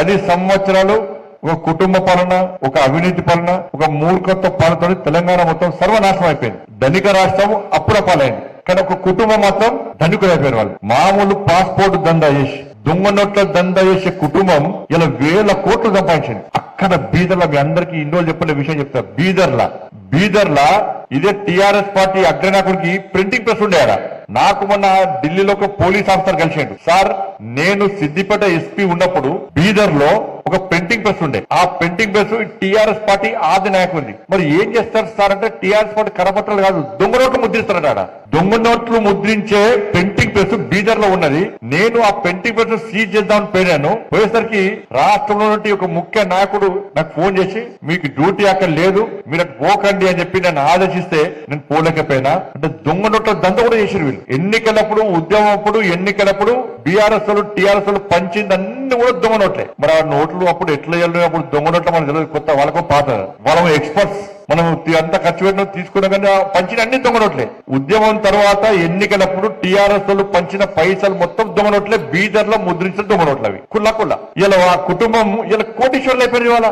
10 సంవత్సరాలు ఒక కుటుంబ పాలన, ఒక అవినీతి పాలన, ఒక మూర్ఖత్వ పాలనతో తెలంగాణ మొత్తం సర్వనాశనం అయిపోయింది. ధనిక రాష్ట్రం అప్పుడ పాలైంది, కానీ ఒక కుటుంబం మాత్రం ధనికులు అయిపోయిన వాళ్ళు. మామూలు పాస్పోర్ట్ దందా చేసి, దొంగ నోట్ల దందా చేసే కుటుంబం ఇలా 1000 కోట్లు సంపాదించింది. అక్కడ బీదర్ల, మీ అందరికీ ఇన్ని రోజులు చెప్పిన విషయం చెప్తా. బీదర్లా ఇదే టిఆర్ఎస్ పార్టీ అగ్రనాయకుడికి ప్రింటింగ్ ప్రెస్ ఉండేయారా. నాకు మొన్న ఢిల్లీలో ఒక పోలీస్ ఆఫీసర్ కలిసిండు. సార్, నేను సిద్దిపేట ఎస్పీ ఉన్నప్పుడు బీదర్ లో ఒక ప్రింటింగ్ ప్రెస్ ఉండే. ఆ ప్రింటింగ్ ప్రెస్ టిఆర్ఎస్ పార్టీ ఆది నాయకుడిది. మరి ఏం చేస్తారు సార్ అంటే, టిఆర్ఎస్ పార్టీ కరపత్రాలు కాదు, దొంగ నోట్లు ముద్రిస్తారట. దొంగ నోట్లు ముద్రించే ప్రింటింగ్ ప్రెస్ బీదర్ లో ఉన్నది. నేను ఆ ప్రింటింగ్ ప్రెస్ సీజ్ చేద్దామని పోయాను. పోయేసరికి రాష్ట్రంలో నుండి ఒక ముఖ్య నాయకుడు నాకు ఫోన్ చేసి, మీకు డ్యూటీ అక్కడ లేదు, మీరు అటు పోకండి అని చెప్పి నన్ను ఆదేశిస్తే నేను పోలేకపోయినా. అంటే దొంగ నోట్ల దంద కూడా చేసారు వీళ్ళు. ఎన్నికలప్పుడు, ఉద్యమం అప్పుడు, ఎన్నికలప్పుడు బీఆర్ఎస్ టిఆర్ఎస్ పంచింది అన్ని కూడా దొంగ నోట్లే. మరి ఆ నోట్లు అప్పుడు ఎట్లా వెళ్ళి, అప్పుడు దొంగ నోట్లు మనకు తెలియదు, కొత్త వాళ్ళకు పాత, వాళ్ళ ఎక్స్పర్ట్స్. మనం అంత ఖర్చు పెట్టిన తీసుకున్నా కానీ పంచిన అన్ని దొంగ నోట్లే. ఉద్యమం తర్వాత ఎన్నికలప్పుడు టిఆర్ఎస్ పంచిన పైసలు మొత్తం దొంగ నోట్లే. బీదర్ లో ముద్రించిన దొంగ నోట్లు అవి కుల్లా. ఇలా ఆ కుటుంబం ఇలా కోటీశ్వర్లు అయిపోయింది. ఇవాళ